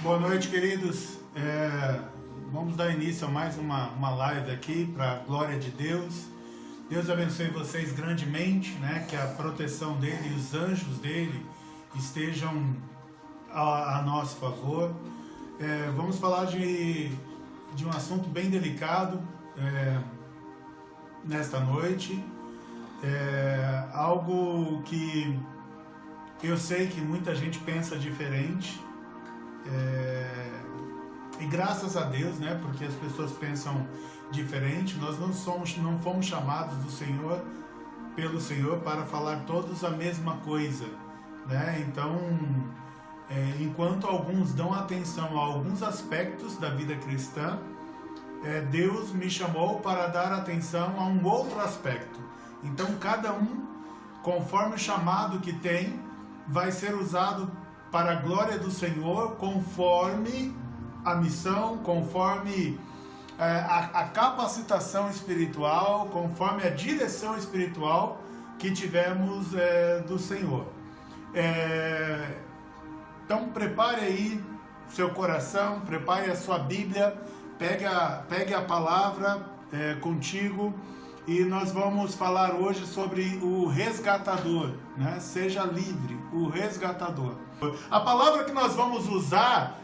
Boa noite, queridos. Vamos dar início a mais uma live aqui para a glória de Deus. Deus abençoe vocês grandemente, né? Que a proteção dele e os anjos dele estejam a nosso favor. Vamos falar de um assunto bem delicado nesta noite. Algo que eu sei que muita gente pensa diferente. E graças a Deus, né? Porque as pessoas pensam diferente. Nós não fomos chamados pelo Senhor para falar todos a mesma coisa, né? Então, enquanto alguns dão atenção a alguns aspectos da vida cristã, Deus me chamou para dar atenção a um outro aspecto. Então, cada um, conforme o chamado que tem, vai ser usado para a glória do Senhor, conforme a missão, conforme a capacitação espiritual, conforme a direção espiritual que tivemos do Senhor. Então prepare aí seu coração, prepare a sua Bíblia, pegue a palavra contigo. E nós vamos falar hoje sobre o resgatador, né? Seja livre, o resgatador. A palavra que nós vamos usar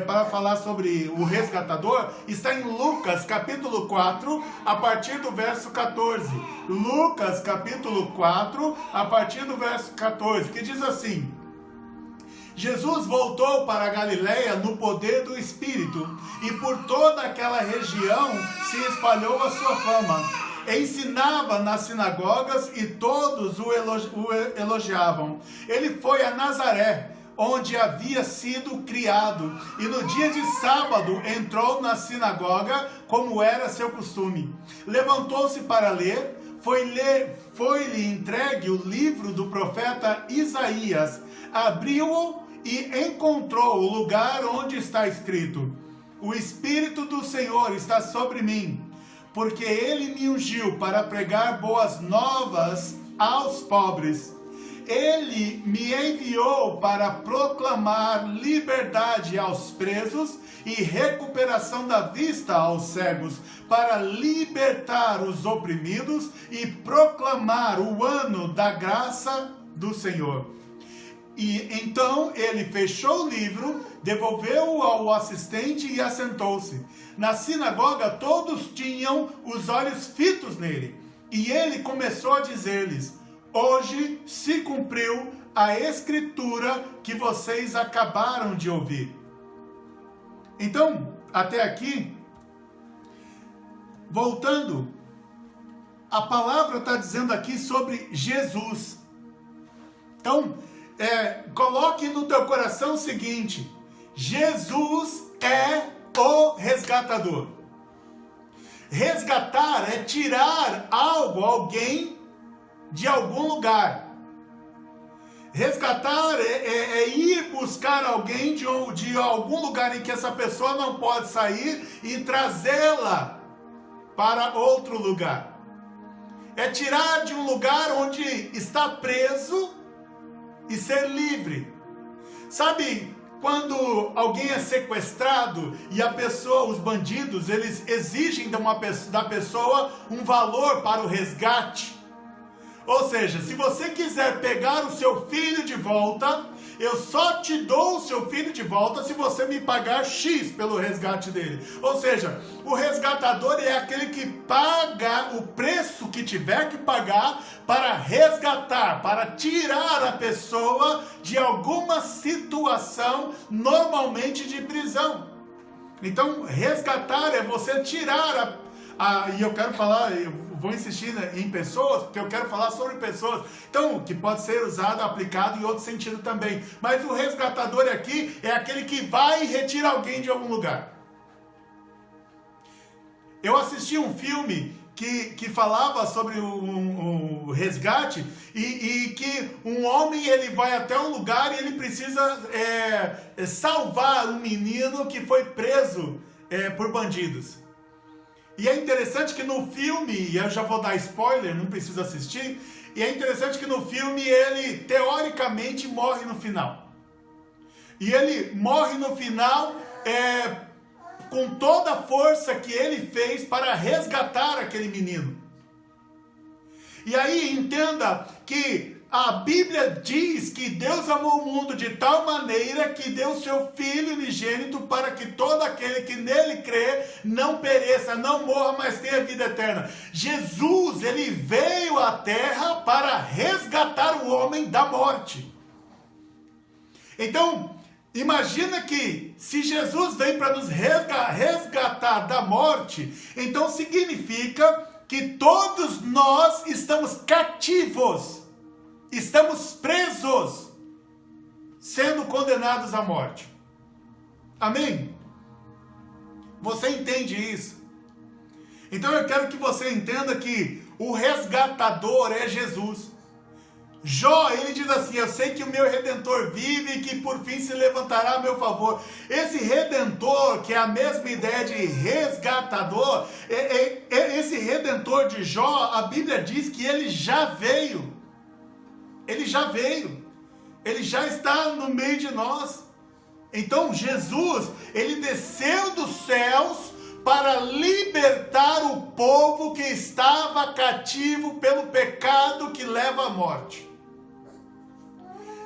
para falar sobre o resgatador está em Lucas capítulo 4, a partir do verso 14. Lucas capítulo 4, a partir do verso 14, que diz assim: Jesus voltou para a Galileia no poder do Espírito, e por toda aquela região se espalhou a sua fama. Ensinava nas sinagogas e todos o elogiavam. Ele foi a Nazaré, onde havia sido criado, e no dia de sábado entrou na sinagoga, como era seu costume. Levantou-se para ler, foi-lhe entregue o livro do profeta Isaías. Abriu-o e encontrou o lugar onde está escrito: O Espírito do Senhor está sobre mim, porque ele me ungiu para pregar boas novas aos pobres. Ele me enviou para proclamar liberdade aos presos e recuperação da vista aos cegos, para libertar os oprimidos e proclamar o ano da graça do Senhor. E então ele fechou o livro, devolveu-o ao assistente e assentou-se. Na sinagoga todos tinham os olhos fitos nele. E ele começou a dizer-lhes: Hoje se cumpriu a escritura que vocês acabaram de ouvir. Então, até aqui, voltando, a palavra está dizendo aqui sobre Jesus. Então, coloque no teu coração o seguinte: Jesus é o resgatador. Resgatar é tirar alguém de algum lugar. Resgatar é ir buscar alguém de algum lugar em que essa pessoa não pode sair e trazê-la para outro lugar. É tirar de um lugar onde está preso e ser livre. Sabe, quando alguém é sequestrado e os bandidos, eles exigem da pessoa um valor para o resgate. Ou seja, se você quiser pegar o seu filho de volta, eu só te dou o seu filho de volta se você me pagar X pelo resgate dele. Ou seja, o resgatador é aquele que paga o preço que tiver que pagar para resgatar, para tirar a pessoa de alguma situação, normalmente de prisão. Então, resgatar é você tirar e eu quero falar, eu vou insistir em pessoas, porque eu quero falar sobre pessoas, então, que pode ser usado, aplicado em outro sentido também. Mas o resgatador aqui é aquele que vai e retira alguém de algum lugar. Eu assisti um filme que falava sobre o resgate e que um homem ele vai até um lugar e ele precisa salvar um menino que foi preso por bandidos. E é interessante que no filme, e eu já vou dar spoiler, não precisa assistir, e é interessante que no filme ele teoricamente morre no final. E ele morre no final com toda a força que ele fez para resgatar aquele menino. E aí entenda que a Bíblia diz que Deus amou o mundo de tal maneira que deu seu Filho unigênito para que todo aquele que nele crê não pereça, não morra, mas tenha vida eterna. Jesus, ele veio à terra para resgatar o homem da morte. Então, imagina que se Jesus veio para nos resgatar da morte, então significa que todos nós estamos cativos, estamos presos, sendo condenados à morte. Amém? Você entende isso? Então eu quero que você entenda que o resgatador é Jesus. Jó, ele diz assim: eu sei que o meu Redentor vive e que por fim se levantará a meu favor. Esse Redentor, que é a mesma ideia de resgatador, esse Redentor de Jó, a Bíblia diz que ele já veio. Ele já veio. Ele já está no meio de nós. Então Jesus, ele desceu dos céus para libertar o povo que estava cativo pelo pecado que leva à morte.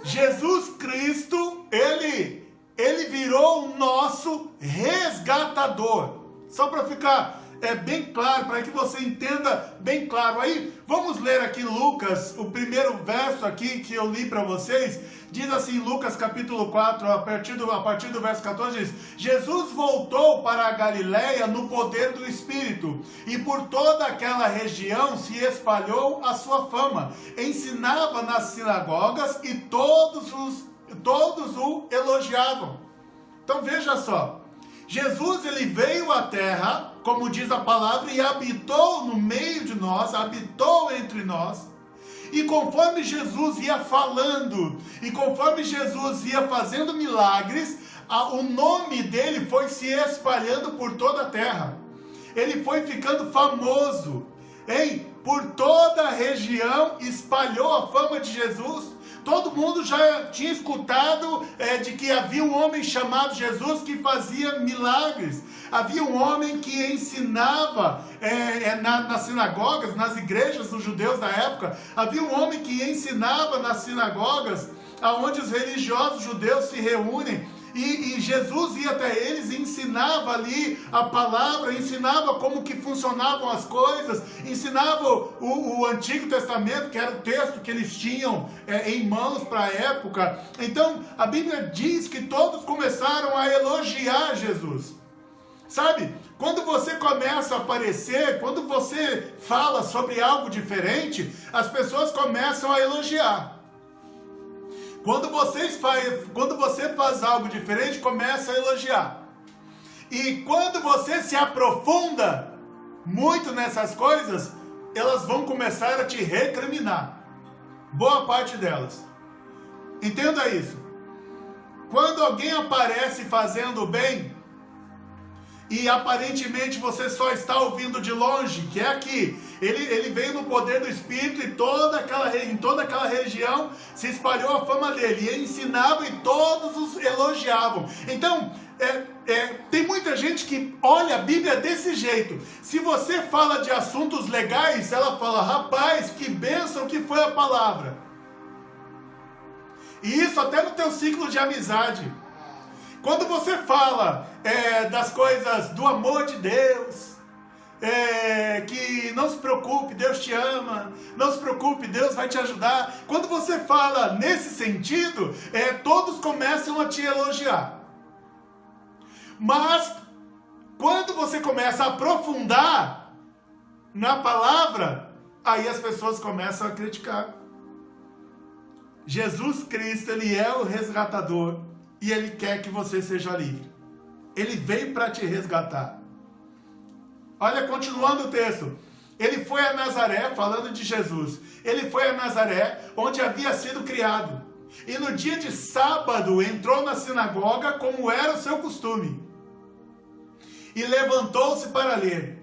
Jesus Cristo, ele virou o nosso resgatador. Só para ficar bem claro, para que você entenda bem claro. Aí, vamos ler aqui Lucas, o primeiro verso aqui que eu li para vocês. Diz assim, Lucas capítulo 4, a partir do verso 14, diz: Jesus voltou para a Galileia no poder do Espírito, e por toda aquela região se espalhou a sua fama. Ensinava nas sinagogas e todos o elogiavam. Então veja só, Jesus, ele veio à terra, como diz a palavra, e habitou no meio de nós, habitou entre nós. E conforme Jesus ia falando, e conforme Jesus ia fazendo milagres, o nome dele foi se espalhando por toda a terra. Ele foi ficando famoso, por toda a região espalhou a fama de Jesus. Todo mundo já tinha escutado de que havia um homem chamado Jesus que fazia milagres. Havia um homem que ensinava nas sinagogas, nas igrejas dos judeus da época. Havia um homem que ensinava nas sinagogas, onde os religiosos judeus se reúnem. E Jesus ia até eles e ensinava ali a palavra, ensinava como que funcionavam as coisas, ensinava o Antigo Testamento, que era o texto que eles tinham em mãos para a época. Então a Bíblia diz que todos começaram a elogiar Jesus. Sabe, quando você começa a aparecer, quando você fala sobre algo diferente, as pessoas começam a elogiar. Quando você faz algo diferente, começa a elogiar. E quando você se aprofunda muito nessas coisas, elas vão começar a te recriminar. Boa parte delas. Entenda isso. Quando alguém aparece fazendo bem, e aparentemente você só está ouvindo de longe, que é aqui, ele veio no poder do Espírito, e em toda aquela região se espalhou a fama dele, e ele ensinava e todos os elogiavam. Então, tem muita gente que olha a Bíblia desse jeito. Se você fala de assuntos legais, ela fala: rapaz, que bênção que foi a palavra. E isso até no teu ciclo de amizade. Quando você fala das coisas do amor de Deus, que não se preocupe, Deus te ama, não se preocupe, Deus vai te ajudar. Quando você fala nesse sentido, todos começam a te elogiar. Mas, quando você começa a aprofundar na palavra, aí as pessoas começam a criticar. Jesus Cristo, ele é o resgatador. E ele quer que você seja livre. Ele veio para te resgatar. Olha, continuando o texto. Ele foi a Nazaré, falando de Jesus. Ele foi a Nazaré, onde havia sido criado. E no dia de sábado entrou na sinagoga, como era o seu costume. E levantou-se para ler.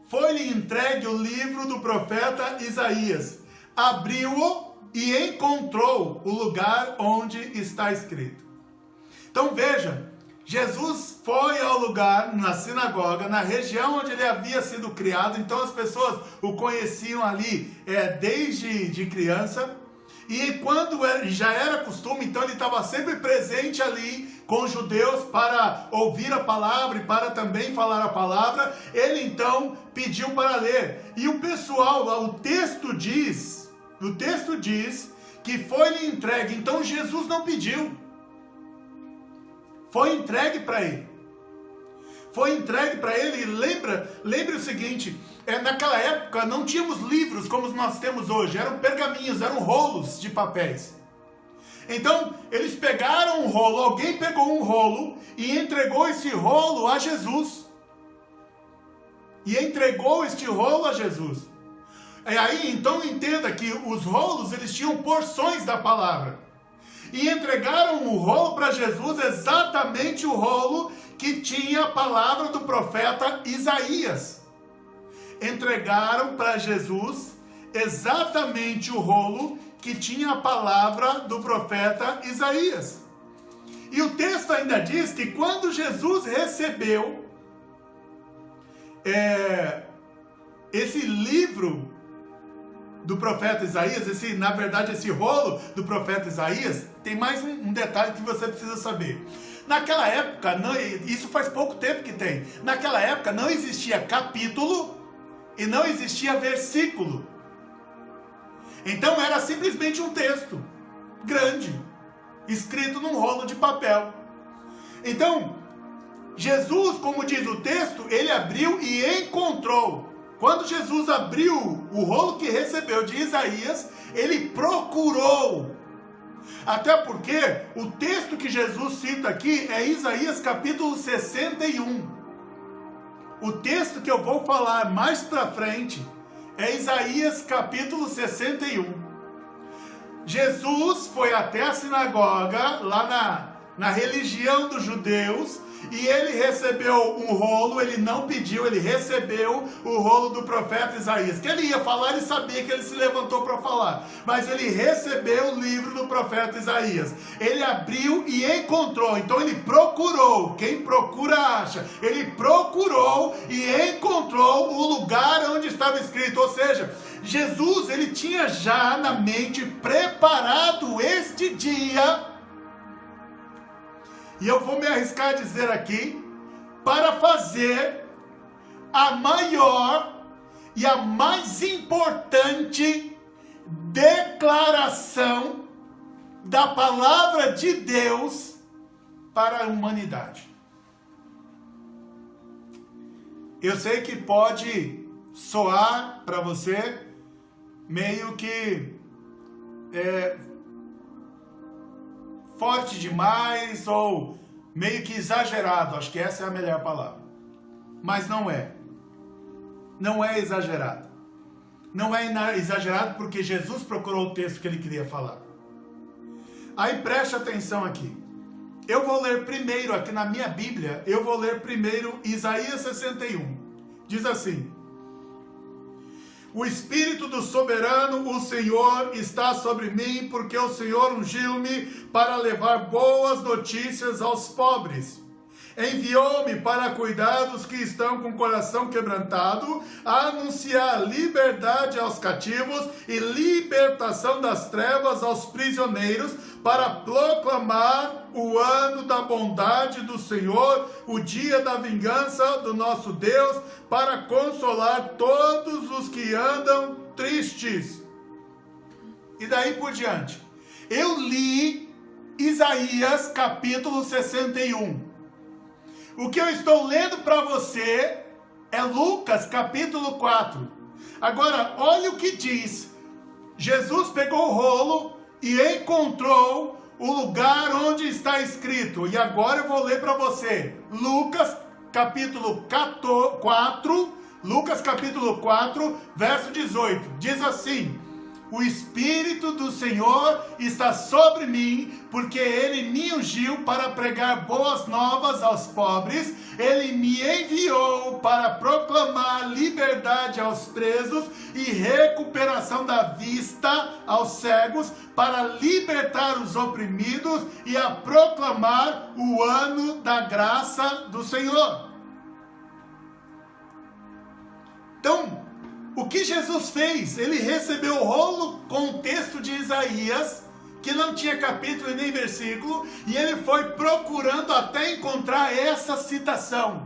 Foi-lhe entregue o livro do profeta Isaías. Abriu-o e encontrou o lugar onde está escrito: Então veja, Jesus foi ao lugar, na sinagoga, na região onde ele havia sido criado, então as pessoas o conheciam ali desde de criança, e quando já era costume, então ele estava sempre presente ali com os judeus para ouvir a palavra e para também falar a palavra. Ele então pediu para ler, e o pessoal, o texto diz que foi-lhe entregue, então Jesus não pediu. Foi entregue para ele. Foi entregue para ele. E lembre o seguinte, naquela época não tínhamos livros como nós temos hoje. Eram pergaminhos, eram rolos de papéis. Então, eles pegaram um rolo, alguém pegou um rolo e entregou esse rolo a Jesus. E entregou este rolo a Jesus. E aí, então, entenda que os rolos, eles tinham porções da palavra. E entregaram o rolo para Jesus, exatamente o rolo que tinha a palavra do profeta Isaías. Entregaram para Jesus exatamente o rolo que tinha a palavra do profeta Isaías. E o texto ainda diz que quando Jesus recebeu esse livro do profeta Isaías, na verdade esse rolo do profeta Isaías, tem mais um detalhe que você precisa saber. Naquela época, isso faz pouco tempo que tem, naquela época não existia capítulo e não existia versículo. Então era simplesmente um texto grande, escrito num rolo de papel. Então, Jesus, como diz o texto, ele abriu e encontrou. Quando Jesus abriu o rolo que recebeu de Isaías, ele procurou. Até porque o texto que Jesus cita aqui é Isaías capítulo 61. O texto que eu vou falar mais para frente é Isaías capítulo 61. Jesus foi até a sinagoga, lá na religião dos judeus, e ele recebeu um rolo, ele não pediu, ele recebeu o rolo do profeta Isaías. Que ele ia falar, ele sabia que ele se levantou para falar, mas ele recebeu o livro do profeta Isaías. Ele abriu e encontrou, então ele procurou, quem procura acha. Ele procurou e encontrou o lugar onde estava escrito, ou seja, Jesus, ele tinha já na mente preparado este dia. E eu vou me arriscar a dizer aqui, para fazer a maior e a mais importante declaração da palavra de Deus para a humanidade. Eu sei que pode soar para você meio que forte demais ou meio que exagerado, acho que essa é a melhor palavra. Mas não é. Não é exagerado. Não é exagerado porque Jesus procurou o texto que ele queria falar. Aí preste atenção aqui. Eu vou ler primeiro, aqui na minha Bíblia, eu vou ler primeiro Isaías 61. Diz assim: o Espírito do Soberano, o Senhor, está sobre mim, porque o Senhor ungiu-me para levar boas notícias aos pobres. Enviou-me para cuidar dos que estão com o coração quebrantado, a anunciar liberdade aos cativos e libertação das trevas aos prisioneiros, para proclamar o ano da bondade do Senhor, o dia da vingança do nosso Deus, para consolar todos os que andam tristes. E daí por diante, eu li Isaías capítulo 61. O que eu estou lendo para você é Lucas capítulo 4. Agora, olha o que diz. Jesus pegou o rolo e encontrou o lugar onde está escrito. E agora eu vou ler para você. Lucas capítulo 4, verso 18. Diz assim: o Espírito do Senhor está sobre mim, porque Ele me ungiu para pregar boas novas aos pobres, Ele me enviou para proclamar liberdade aos presos e recuperação da vista aos cegos, para libertar os oprimidos e a proclamar o ano da graça do Senhor. Então, o que Jesus fez? Ele recebeu o rolo com o texto de Isaías, que não tinha capítulo e nem versículo, e ele foi procurando até encontrar essa citação.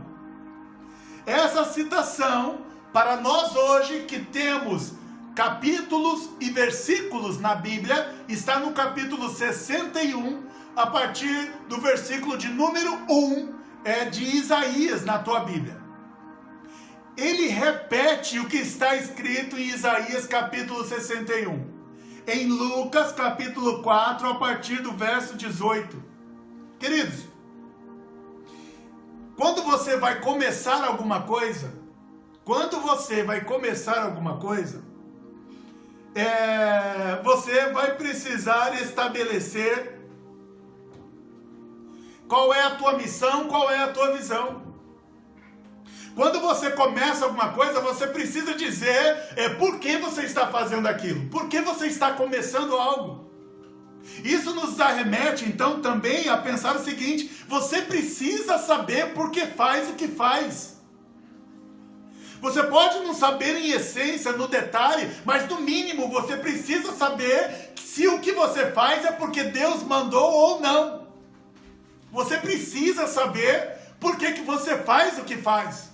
Essa citação, para nós hoje que temos capítulos e versículos na Bíblia, está no capítulo 61, a partir do versículo de número 1, de Isaías na tua Bíblia. Ele repete o que está escrito em Isaías capítulo 61, em Lucas capítulo 4, a partir do verso 18. Queridos, quando você vai começar alguma coisa, você vai precisar estabelecer qual é a tua missão, qual é a tua visão. Quando você começa alguma coisa, você precisa dizer por que você está fazendo aquilo, por que você está começando algo. Isso nos arremete, então, também a pensar o seguinte: você precisa saber por que faz o que faz. Você pode não saber em essência, no detalhe, mas no mínimo você precisa saber se o que você faz é porque Deus mandou ou não. Você precisa saber por que você faz o que faz.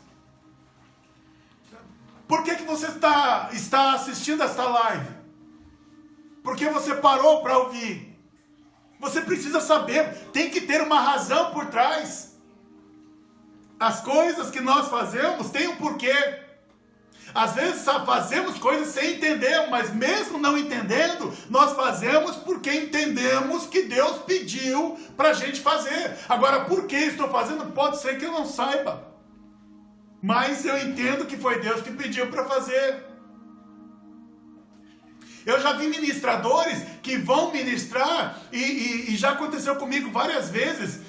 Por que você está assistindo esta live? Por que você parou para ouvir? Você precisa saber, tem que ter uma razão por trás. As coisas que nós fazemos têm um porquê. Às vezes fazemos coisas sem entender, mas mesmo não entendendo, nós fazemos porque entendemos que Deus pediu para a gente fazer. Agora, por que estou fazendo? Pode ser que eu não saiba. Mas eu entendo que foi Deus que pediu para fazer. Eu já vi ministradores que vão ministrar, e já aconteceu comigo várias vezes,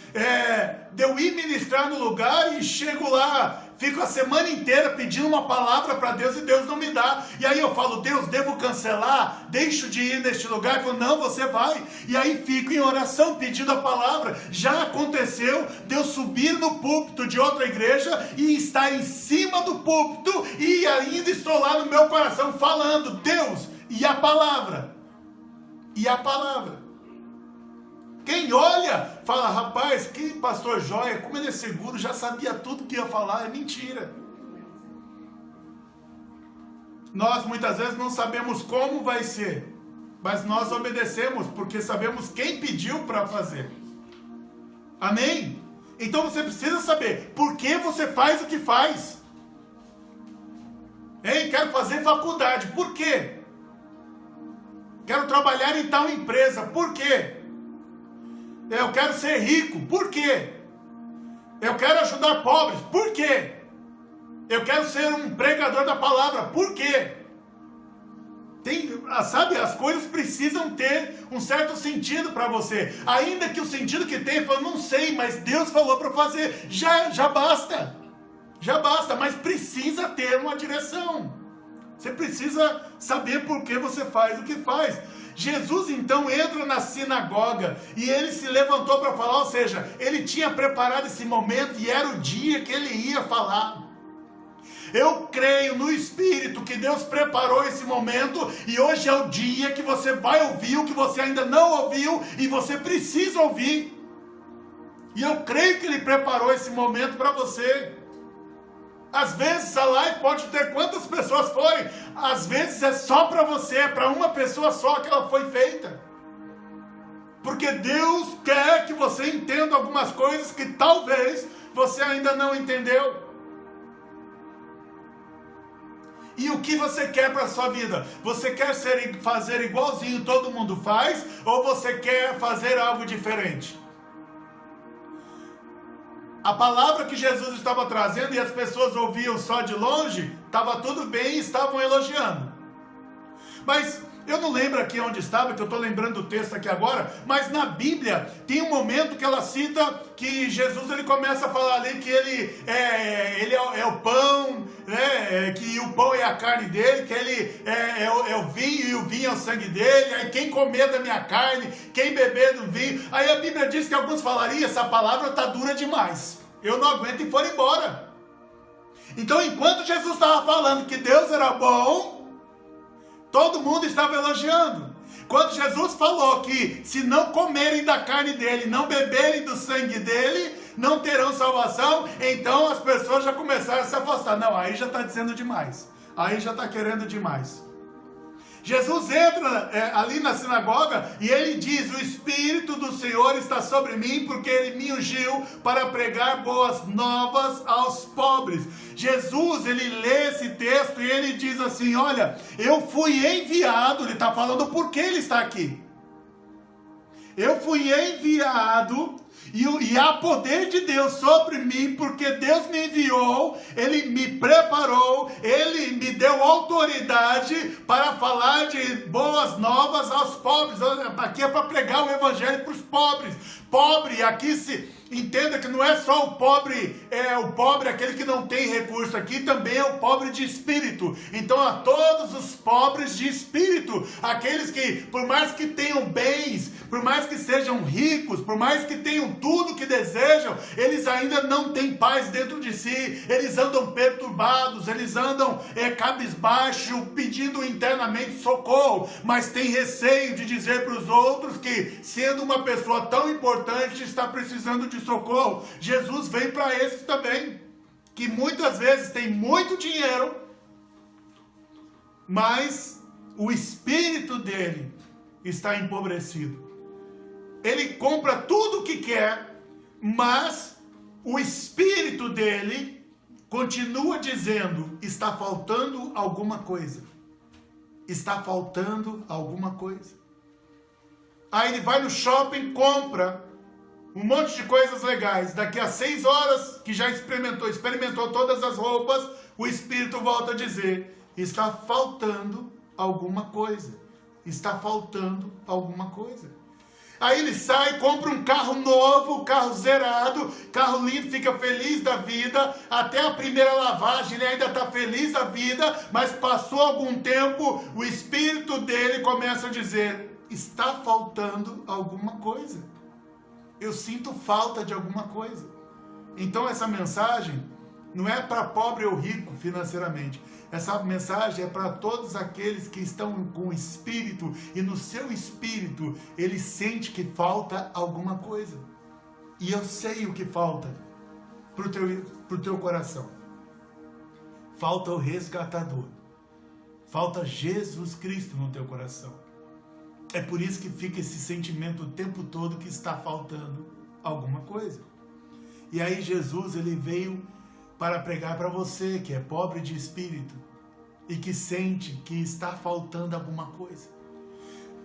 de eu ir ministrar no lugar e chego lá, fico a semana inteira pedindo uma palavra para Deus e Deus não me dá. E aí eu falo: Deus, devo cancelar? Deixo de ir neste lugar? Ele falou: não, você vai. E aí fico em oração pedindo a palavra. Já aconteceu de eu subir no púlpito de outra igreja e estar em cima do púlpito e ainda estou lá no meu coração falando: Deus, e a palavra? E a palavra? Quem olha, fala: rapaz, que pastor joia, como ele é seguro, já sabia tudo que ia falar. É mentira. Nós muitas vezes não sabemos como vai ser, mas nós obedecemos porque sabemos quem pediu para fazer. Amém? Então você precisa saber por que você faz o que faz. Ei, quero fazer faculdade. Por quê? Quero trabalhar em tal empresa. Por quê? Eu quero ser rico. Por quê? Eu quero ajudar pobres. Por quê? Eu quero ser um pregador da palavra. Por quê? Sabe, as coisas precisam ter um certo sentido para você. Ainda que o sentido que tem, eu não sei, mas Deus falou para fazer. Já basta. Já basta, mas precisa ter uma direção. Você precisa saber por que você faz o que faz. Jesus então entra na sinagoga e ele se levantou para falar, ou seja, ele tinha preparado esse momento e era o dia que ele ia falar. Eu creio no Espírito que Deus preparou esse momento e hoje é o dia que você vai ouvir o que você ainda não ouviu e você precisa ouvir. E eu creio que Ele preparou esse momento para você. Às vezes a live pode ter quantas pessoas forem, às vezes é só para você, é para uma pessoa só que ela foi feita. Porque Deus quer que você entenda algumas coisas que talvez você ainda não entendeu. E o que você quer para a sua vida? Você quer fazer igualzinho todo mundo faz? Ou você quer fazer algo diferente? A palavra que Jesus estava trazendo e as pessoas ouviam só de longe, estava tudo bem e estavam elogiando. Mas Eu não lembro aqui onde estava, que eu estou lembrando do texto aqui agora, mas na Bíblia tem um momento que ela cita que Jesus ele começa a falar ali que ele é o pão, né? Que o pão é a carne dele, que ele é o vinho e o vinho é o sangue dele, aí quem comer da minha carne, quem beber do vinho. Aí a Bíblia diz que alguns falariam, essa palavra está dura demais, eu não aguento, e foram embora. Então enquanto Jesus estava falando que Deus era bom, todo mundo estava elogiando. Quando Jesus falou que se não comerem da carne dele, não beberem do sangue dele, não terão salvação, então as pessoas já começaram a se afastar. Não, aí já está dizendo demais. Aí já está querendo demais. Jesus entra ali na sinagoga e ele diz: o Espírito do Senhor está sobre mim, porque ele me ungiu para pregar boas novas aos pobres. Jesus, ele lê esse texto e ele diz assim: olha, eu fui enviado, ele está falando por que ele está aqui. Eu fui enviado e há poder de Deus sobre mim, porque Deus me enviou, Ele me preparou, Ele me deu autoridade para falar de boas novas aos pobres. Aqui é para pregar o evangelho para os pobres. Pobre, aqui se entenda que não é só o pobre aquele que não tem recurso, aqui também é o pobre de espírito. Então a todos os pobres de espírito, aqueles que por mais que tenham bens, por mais que sejam ricos, por mais que tenham tudo que desejam, eles ainda não têm paz dentro de si, eles andam perturbados, eles andam cabisbaixo, pedindo internamente socorro, mas tem receio de dizer para os outros que, sendo uma pessoa tão importante, está precisando de socorro. Jesus vem para esses também, que muitas vezes tem muito dinheiro, mas o espírito dele está empobrecido. Ele compra tudo o que quer, mas o espírito dele continua dizendo: está faltando alguma coisa. Está faltando alguma coisa. Aí ele vai no shopping, compra um monte de coisas legais. Daqui a 6 horas que já experimentou todas as roupas, o espírito volta a dizer: está faltando alguma coisa. Está faltando alguma coisa. Aí ele sai, compra um carro novo, carro zerado, carro lindo, fica feliz da vida, até a primeira lavagem ele ainda está feliz da vida, mas passou algum tempo, o espírito dele começa a dizer: está faltando alguma coisa. Eu sinto falta de alguma coisa. Então essa mensagem não é para pobre ou rico financeiramente. Essa mensagem é para todos aqueles que estão com o espírito e no seu espírito ele sente que falta alguma coisa. E eu sei o que falta pro teu coração. Falta o resgatador. Falta Jesus Cristo no teu coração. É por isso que fica esse sentimento o tempo todo que está faltando alguma coisa. E aí Jesus, ele veio para pregar para você que é pobre de espírito e que sente que está faltando alguma coisa.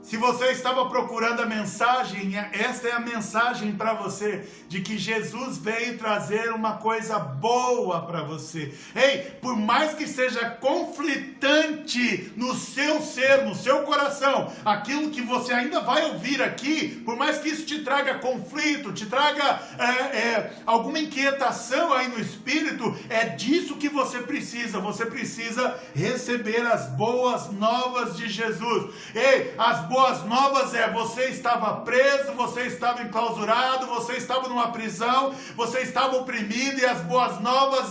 Se você estava procurando a mensagem, esta é a mensagem para você, de que Jesus veio trazer uma coisa boa para você. Ei, por mais que seja conflitante no seu ser, no seu coração, aquilo que você ainda vai ouvir aqui, por mais que isso te traga conflito, te traga alguma inquietação aí no espírito, é disso que você precisa receber as boas novas de Jesus. Ei, as boas novas você estava preso, você estava enclausurado, você estava numa prisão, você estava oprimido, e as boas novas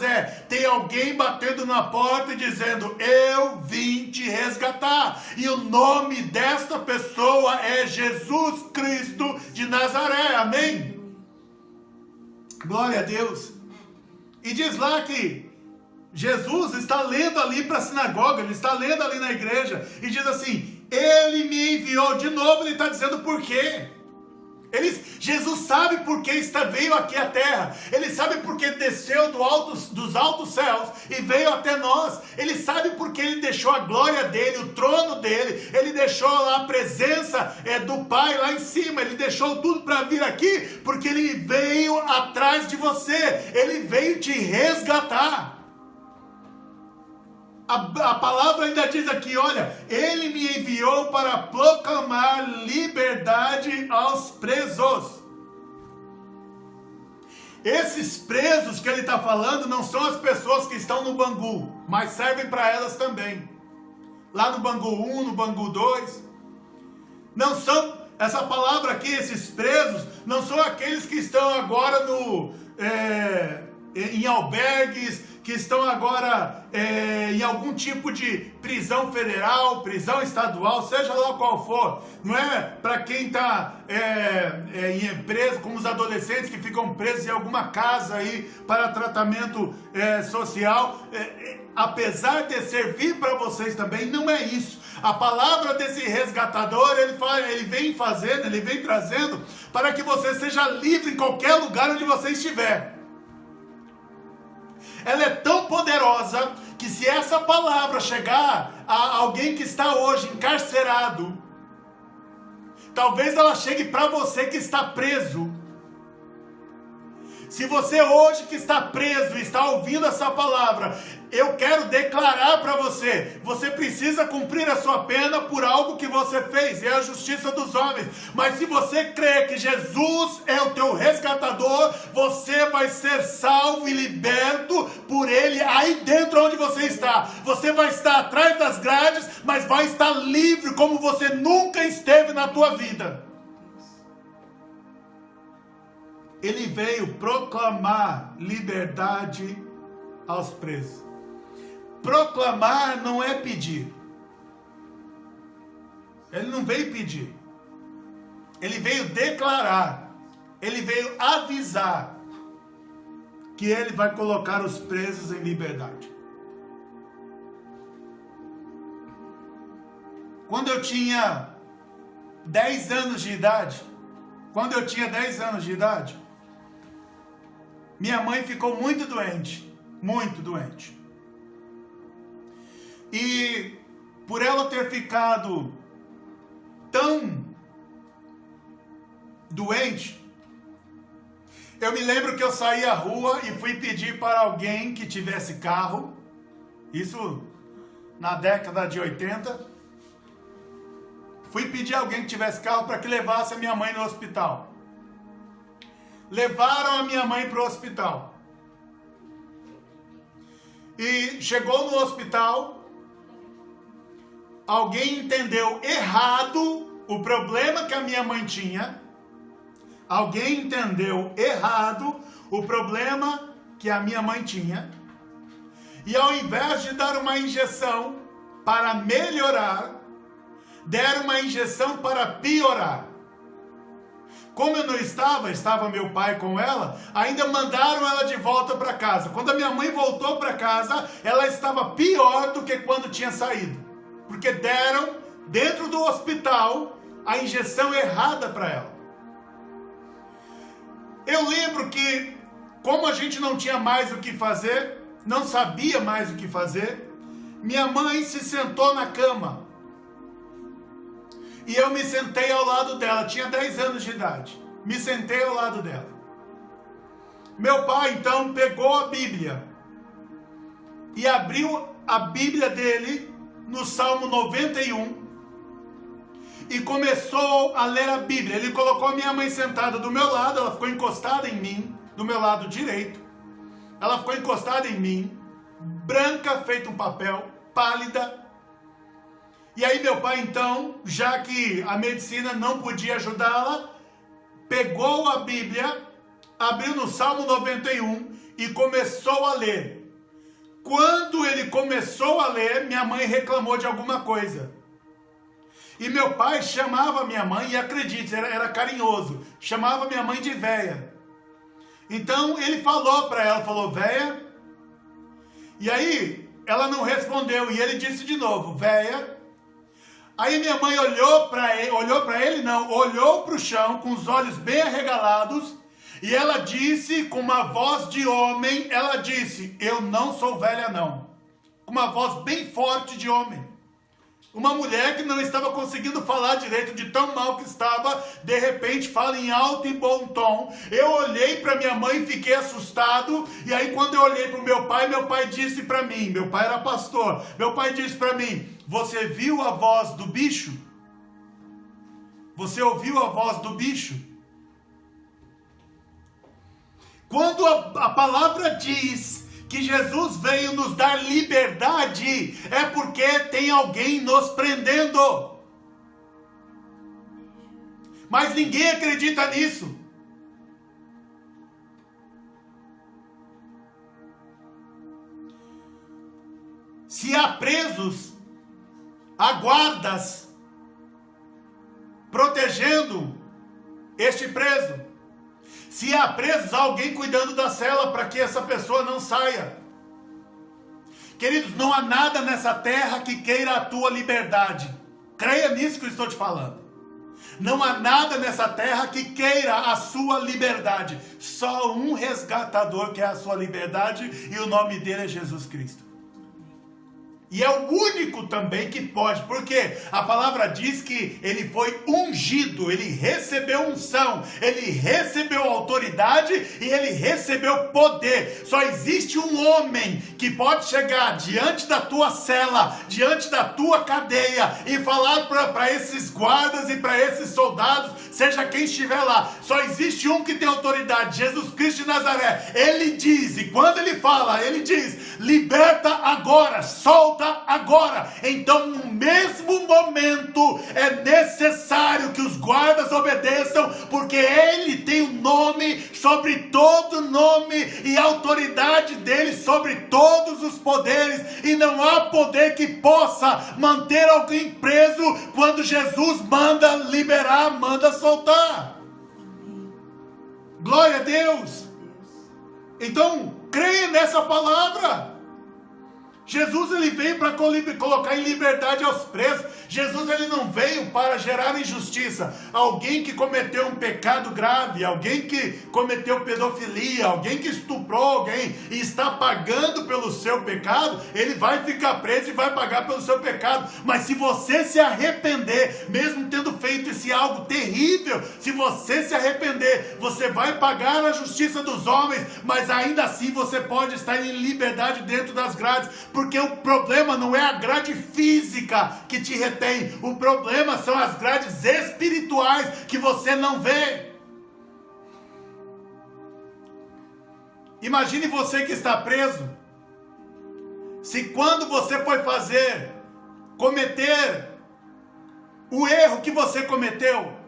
tem alguém batendo na porta e dizendo: eu vim te resgatar, e o nome desta pessoa é Jesus Cristo de Nazaré, amém? Glória a Deus. E diz lá que Jesus está lendo ali para a sinagoga, ele está lendo ali na igreja, e diz assim: ele me enviou. De novo ele está dizendo por quê. Jesus sabe por que veio aqui à terra. Ele sabe por que desceu dos altos céus e veio até nós. Ele sabe por que ele deixou a glória dele, o trono dele. Ele deixou lá a presença do Pai lá em cima. Ele deixou tudo para vir aqui porque ele veio atrás de você. Ele veio te resgatar. A palavra ainda diz aqui, olha, ele me enviou para proclamar liberdade aos presos. Esses presos que ele está falando não são as pessoas que estão no Bangu, mas servem para elas também. Lá no Bangu 1, no Bangu 2. Não são, essa palavra aqui, esses presos, não são aqueles que estão agora em albergues, que estão agora em algum tipo de prisão federal, prisão estadual, seja lá qual for. Não é para quem está preso, como os adolescentes que ficam presos em alguma casa aí para tratamento social. Apesar de servir para vocês também, não é isso. A palavra desse resgatador, ele vem trazendo para que você seja livre em qualquer lugar onde você estiver. Ela é tão poderosa que se essa palavra chegar a alguém que está hoje encarcerado, talvez ela chegue para você que está preso. Se você hoje que está preso e está ouvindo essa palavra, eu quero declarar para você, você precisa cumprir a sua pena por algo que você fez, é a justiça dos homens. Mas se você crê que Jesus é o teu resgatador, você vai ser salvo e liberto por ele aí dentro onde você está. Você vai estar atrás das grades, mas vai estar livre como você nunca esteve na tua vida. Ele veio proclamar liberdade aos presos. Proclamar não é pedir. Ele não veio pedir. Ele veio declarar. Ele veio avisar que ele vai colocar os presos em liberdade. Quando eu tinha 10 anos de idade, minha mãe ficou muito doente. E por ela ter ficado tão doente, eu me lembro que eu saí à rua e fui pedir para alguém que tivesse carro, isso na década de 80, fui pedir a alguém que tivesse carro para que levasse a minha mãe no hospital. Levaram a minha mãe para o hospital. E chegou no hospital, alguém entendeu errado o problema que a minha mãe tinha. Alguém entendeu errado o problema que a minha mãe tinha. E ao invés de dar uma injeção para melhorar, deram uma injeção para piorar. Como eu não estava meu pai com ela, ainda mandaram ela de volta para casa. Quando a minha mãe voltou para casa, ela estava pior do que quando tinha saído. Porque deram, dentro do hospital, a injeção errada para ela. Eu lembro que, como a gente não tinha mais o que fazer, não sabia mais o que fazer, minha mãe se sentou na cama. E eu me sentei ao lado dela, tinha 10 anos de idade. Me sentei ao lado dela. Meu pai, então, pegou a Bíblia e abriu a Bíblia dele no Salmo 91 e começou a ler a Bíblia. Ele colocou a minha mãe sentada do meu lado, ela ficou encostada em mim, do meu lado direito. Ela ficou encostada em mim, branca, feito um papel, pálida. E aí meu pai então, já que a medicina não podia ajudá-la, pegou a Bíblia, abriu no Salmo 91 e começou a ler. Quando ele começou a ler, minha mãe reclamou de alguma coisa. E meu pai chamava minha mãe, e acredite, era carinhoso, chamava minha mãe de véia. Então ele falou para ela, falou, véia. E aí ela não respondeu, e ele disse de novo, véia. Aí minha mãe olhou para o chão, com os olhos bem arregalados, e ela disse, com uma voz de homem, ela disse, eu não sou velha não. Com uma voz bem forte de homem. Uma mulher que não estava conseguindo falar direito, de tão mal que estava, de repente fala em alto e bom tom. Eu olhei para minha mãe e fiquei assustado, e aí quando eu olhei para o meu pai disse para mim, meu pai era pastor, meu pai disse para mim: você viu a voz do bicho? Você ouviu a voz do bicho? Quando a palavra diz que Jesus veio nos dar liberdade, é porque tem alguém nos prendendo. Mas ninguém acredita nisso. Se há presos, há guardas protegendo este preso. Se há presos, há alguém cuidando da cela para que essa pessoa não saia. Queridos, não há nada nessa terra que queira a tua liberdade. Creia nisso que eu estou te falando. Não há nada nessa terra que queira a sua liberdade. Só um resgatador quer a sua liberdade, e o nome dele é Jesus Cristo. E é o único também que pode, porque a palavra diz que ele foi ungido, ele recebeu unção, ele recebeu autoridade e ele recebeu poder. Só existe um homem que pode chegar diante da tua cela, diante da tua cadeia, e falar para esses guardas e para esses soldados, seja quem estiver lá, só existe um que tem autoridade, Jesus Cristo de Nazaré. Ele diz, e quando ele fala, ele diz: liberta agora, solta agora. Então, no mesmo momento, é necessário que os guardas obedeçam, porque ele tem o nome sobre todo nome e a autoridade dele sobre todos os poderes, e não há poder que possa manter alguém preso quando Jesus manda liberar, manda soltar. Glória a Deus. Então, creia nessa palavra. Jesus, ele veio para colocar em liberdade aos presos. Jesus, ele não veio para gerar injustiça. Alguém que cometeu um pecado grave, alguém que cometeu pedofilia, alguém que estuprou alguém e está pagando pelo seu pecado, ele vai ficar preso e vai pagar pelo seu pecado. Mas se você se arrepender, mesmo tendo feito esse algo terrível, se você se arrepender, você vai pagar a justiça dos homens, mas ainda assim você pode estar em liberdade dentro das grades, porque o problema não é a grade física que te retém, o problema são as grades espirituais que você não vê. Imagine você que está preso, se quando você foi cometer o erro que você cometeu,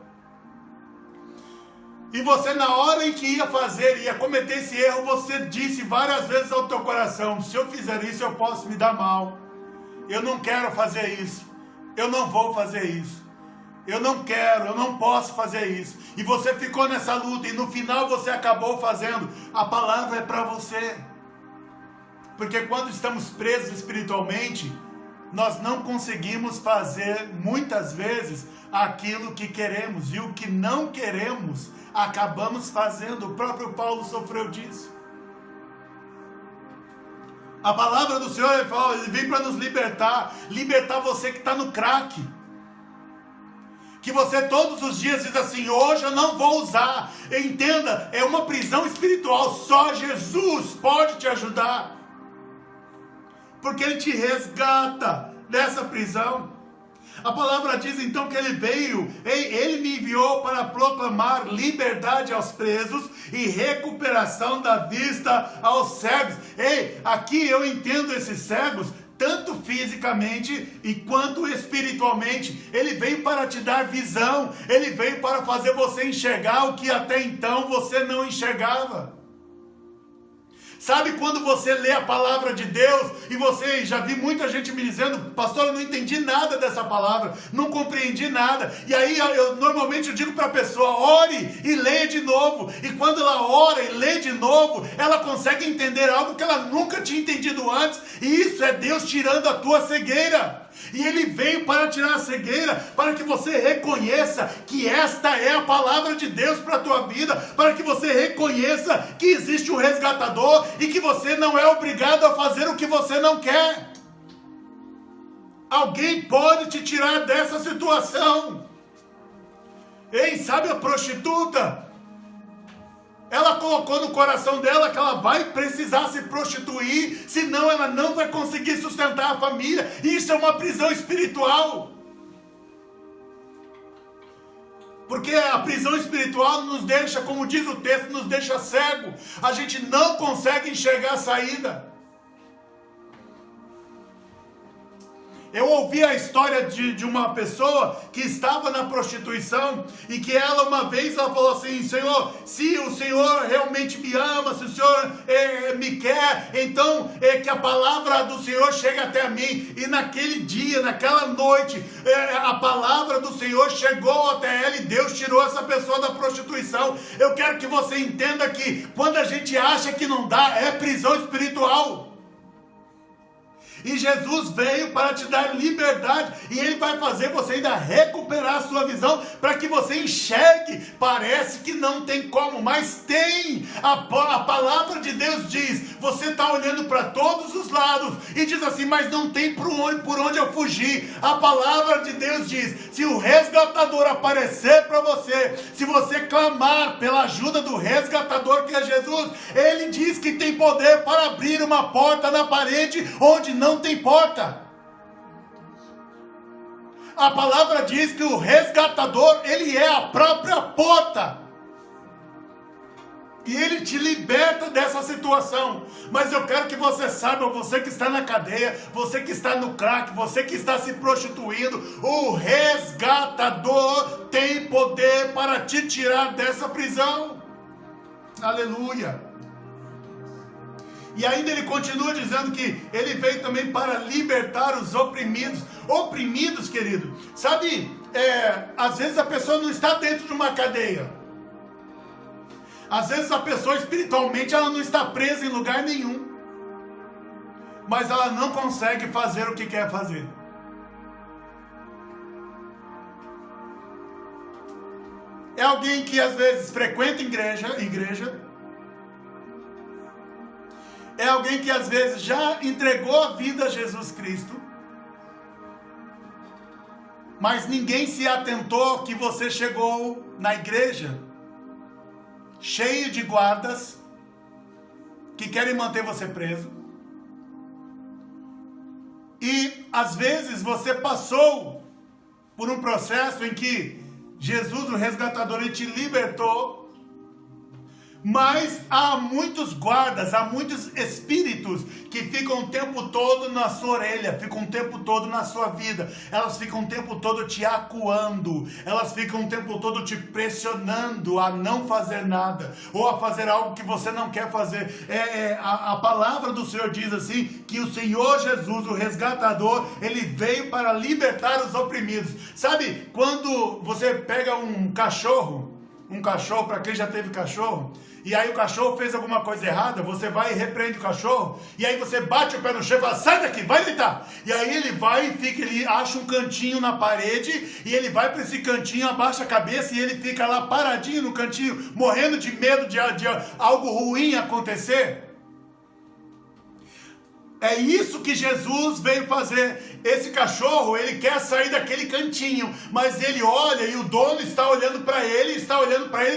e você, na hora em que ia cometer esse erro, você disse várias vezes ao teu coração: se eu fizer isso, eu posso me dar mal. Eu não quero fazer isso. Eu não vou fazer isso. Eu não quero, eu não posso fazer isso. E você ficou nessa luta, e no final você acabou fazendo. A palavra é para você. Porque quando estamos presos espiritualmente, nós não conseguimos fazer, muitas vezes, aquilo que queremos. E o que não queremos, acabamos fazendo. O próprio Paulo sofreu disso. A palavra do Senhor, ele fala, ele vem para nos libertar. Libertar você que está no crack. Que você todos os dias diz assim: hoje eu não vou usar. Entenda, é uma prisão espiritual. Só Jesus pode te ajudar, porque ele te resgata dessa prisão. A palavra diz então que ele veio, ele me enviou para proclamar liberdade aos presos e recuperação da vista aos cegos. Aqui eu entendo esses cegos, tanto fisicamente e quanto espiritualmente. Ele veio para te dar visão, ele veio para fazer você enxergar o que até então você não enxergava. Sabe quando você lê a palavra de Deus e você, já vi muita gente me dizendo: pastor, eu não entendi nada dessa palavra, não compreendi nada. E aí normalmente eu digo para a pessoa: ore e leia de novo. E quando ela ora e lê de novo, ela consegue entender algo que ela nunca tinha entendido antes. E isso é Deus tirando a tua cegueira. E ele veio para tirar a cegueira, para que você reconheça que esta é a palavra de Deus para a tua vida, para que você reconheça que existe um resgatador e que você não é obrigado a fazer o que você não quer. Alguém pode te tirar dessa situação. Ei, sabe a prostituta? Ela colocou no coração dela que ela vai precisar se prostituir, senão ela não vai conseguir sustentar a família. Isso é uma prisão espiritual. Porque a prisão espiritual nos deixa, como diz o texto, nos deixa cego. A gente não consegue enxergar a saída. Eu ouvi a história de uma pessoa que estava na prostituição e que ela uma vez ela falou assim: Senhor, se o Senhor realmente me ama, se o Senhor me quer, então que a palavra do Senhor chegue até mim. E naquele dia, naquela noite, a palavra do Senhor chegou até ela e Deus tirou essa pessoa da prostituição. Eu quero que você entenda que quando a gente acha que não dá, é prisão espiritual. E Jesus veio para te dar liberdade, e Ele vai fazer você ainda recuperar a sua visão, para que você enxergue. Parece que não tem como, mas tem. A palavra de Deus diz, você está olhando para todos os lados, e diz assim, mas não tem por onde eu fugir. A palavra de Deus diz, se o resgatador aparecer para você, se você clamar pela ajuda do resgatador que é Jesus, Ele diz que tem poder para abrir uma porta na parede, onde não tem porta. A palavra diz que o resgatador, ele é a própria porta. E ele te liberta dessa situação. Mas eu quero que você saiba, você que está na cadeia, você que está no crack, você que está se prostituindo, o resgatador tem poder para te tirar dessa prisão. Aleluia. E ainda ele continua dizendo que ele veio também para libertar os oprimidos. Oprimidos, querido. Sabe, às vezes a pessoa não está dentro de uma cadeia. Às vezes a pessoa espiritualmente ela não está presa em lugar nenhum. Mas ela não consegue fazer o que quer fazer. É alguém que às vezes frequenta igreja. É alguém que às vezes já entregou a vida a Jesus Cristo, mas ninguém se atentou que você chegou na igreja cheio de guardas que querem manter você preso. E às vezes você passou por um processo em que Jesus, o resgatador, ele te libertou. Mas há muitos guardas, há muitos espíritos que ficam o tempo todo na sua orelha, ficam o tempo todo na sua vida. Elas ficam o tempo todo te acuando, elas ficam o tempo todo te pressionando a não fazer nada, ou a fazer algo que você não quer fazer. A palavra do Senhor diz assim, que o Senhor Jesus, o resgatador, ele veio para libertar os oprimidos. Sabe, quando você pega um cachorro, para quem já teve cachorro, e aí o cachorro fez alguma coisa errada, você vai e repreende o cachorro, e aí você bate o pé no chão e fala, sai daqui, vai deitar. E aí ele vai e fica, ele acha um cantinho na parede, e ele vai para esse cantinho, abaixa a cabeça, e ele fica lá paradinho no cantinho, morrendo de medo de algo ruim acontecer. É isso que Jesus veio fazer. Esse cachorro, ele quer sair daquele cantinho, mas ele olha e o dono está olhando para ele,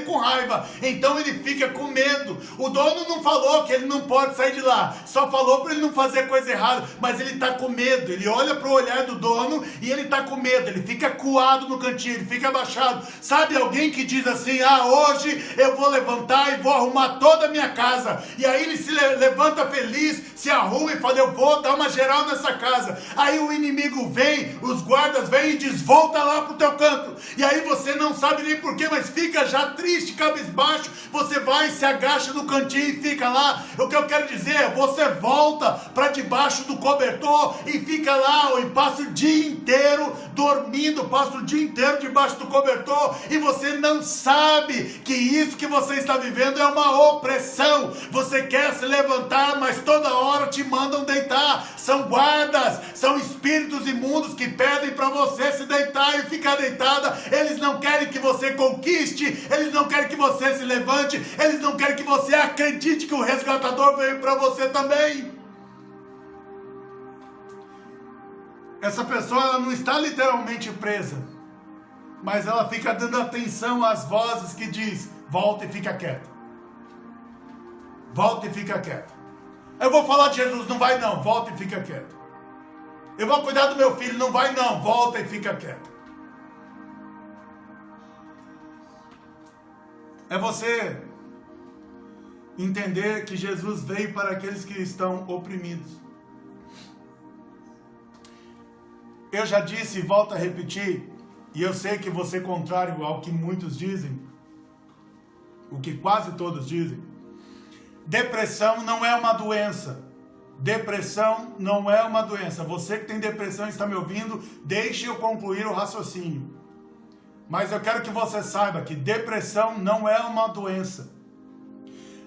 com raiva. Então ele fica com medo. O dono não falou que ele não pode sair de lá, só falou para ele não fazer coisa errada, mas ele está com medo. Ele olha para o olhar do dono e ele está com medo. Ele fica acuado no cantinho, ele fica abaixado. Sabe alguém que diz assim, hoje eu vou levantar e vou arrumar toda a minha casa. E aí ele se levanta feliz, se arruma e fala, eu vou dar uma geral nessa casa. Aí o inimigo vem, os guardas vêm e diz, volta lá pro teu canto. E aí você não sabe nem porquê, mas fica já triste, cabisbaixo. Você vai, se agacha no cantinho e fica lá. O que eu quero dizer é, você volta para debaixo do cobertor e fica lá, e passa o dia inteiro dormindo, passa o dia inteiro debaixo do cobertor, e você não sabe que isso que você está vivendo é uma opressão. Você quer se levantar, mas toda hora te mandam deitar. São guardas, são espíritos imundos que pedem para você se deitar e ficar deitada. Eles não querem que você conquiste, eles não querem que você se levante, eles não querem que você acredite que o resgatador veio para você também. essa pessoa ela não está literalmente presa, mas ela fica dando atenção às vozes que diz: volta e fica quieto. Volta e fica quieto. Eu vou falar de Jesus, não vai não, volta e fica quieto. Eu vou cuidar do meu filho, não vai não, volta e fica quieto. É você entender que Jesus veio para aqueles que estão oprimidos. Eu já disse e volto a repetir, e eu sei que você é contrário ao que muitos dizem, o que quase todos dizem, depressão não é uma doença. Depressão não é uma doença. Você que tem depressão e está me ouvindo, deixe eu concluir o raciocínio. Mas eu quero que você saiba que depressão não é uma doença.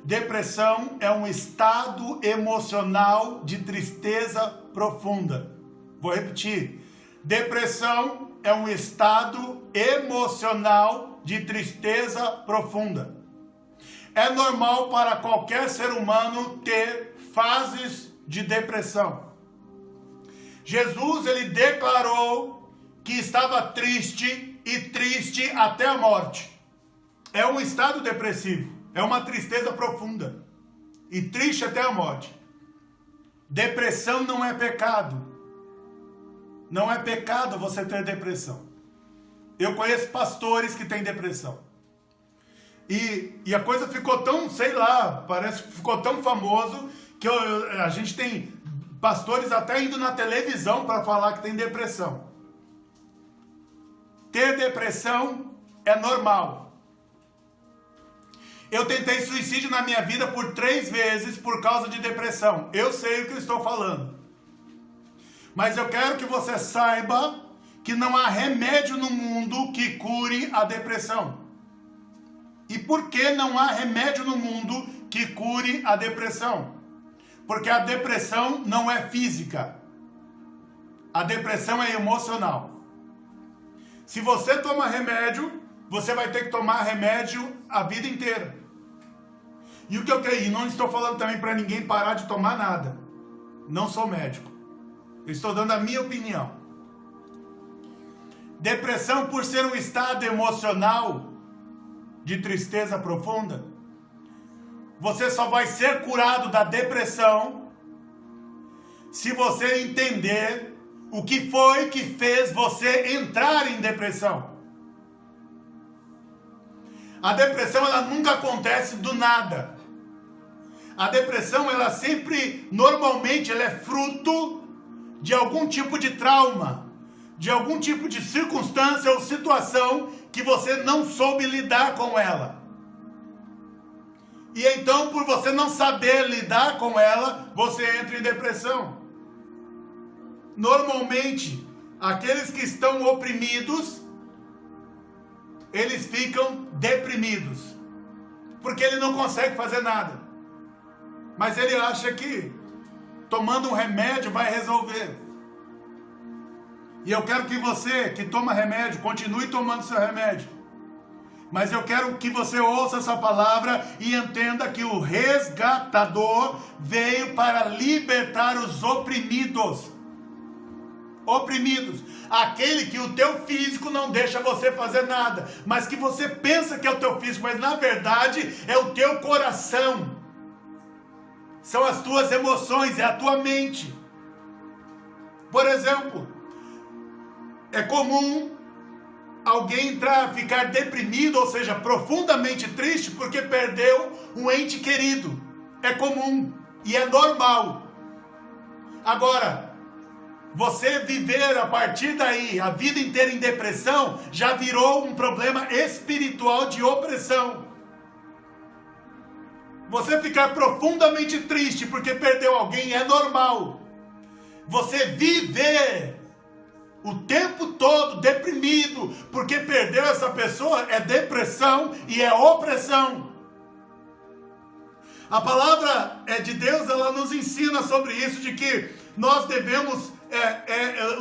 Depressão é um estado emocional de tristeza profunda. Vou repetir. Depressão é um estado emocional de tristeza profunda. É normal para qualquer ser humano ter fases de depressão. Jesus, ele declarou que estava triste e triste até a morte. É um estado depressivo, é uma tristeza profunda e triste até a morte. Depressão não é pecado. Não é pecado você ter depressão. Eu conheço pastores que têm depressão. E a coisa ficou tão, sei lá, parece que ficou tão famoso que a gente tem pastores até indo na televisão para falar que tem depressão. Ter depressão é normal. Eu tentei suicídio na minha vida por 3 vezes por causa de depressão. Eu sei o que eu estou falando. Mas eu quero que você saiba que não há remédio no mundo que cure a depressão. E por que não há remédio no mundo que cure a depressão? Porque a depressão não é física. A depressão é emocional. Se você toma remédio, você vai ter que tomar remédio a vida inteira. E o que eu quero, e não estou falando também para ninguém parar de tomar nada. Não sou médico. Eu estou dando a minha opinião. Depressão, por ser um estado emocional de tristeza profunda, você só vai ser curado da depressão se você entender o que foi que fez você entrar em depressão. A depressão, ela nunca acontece do nada. A depressão, ela sempre, normalmente, ela é fruto de algum tipo de trauma, de algum tipo de circunstância ou situação que você não soube lidar com ela. E então, por você não saber lidar com ela, você entra em depressão. Normalmente, aqueles que estão oprimidos, eles ficam deprimidos, porque ele não consegue fazer nada. Mas ele acha que tomando um remédio vai resolver. E eu quero que você que toma remédio, continue tomando seu remédio. Mas eu quero que você ouça essa palavra e entenda que o resgatador veio para libertar os oprimidos. Oprimidos. Aquele que o teu físico não deixa você fazer nada, mas que você pensa que é o teu físico, mas na verdade é o teu coração. São as tuas emoções, é a tua mente. Por exemplo, é comum alguém ficar deprimido, ou seja, profundamente triste, porque perdeu um ente querido. É comum e é normal. Agora, você viver a partir daí a vida inteira em depressão já virou um problema espiritual de opressão. Você ficar profundamente triste porque perdeu alguém é normal. Você viver o tempo todo deprimido porque perdeu essa pessoa é depressão e é opressão. A palavra de Deus, ela nos ensina sobre isso, de que nós devemos,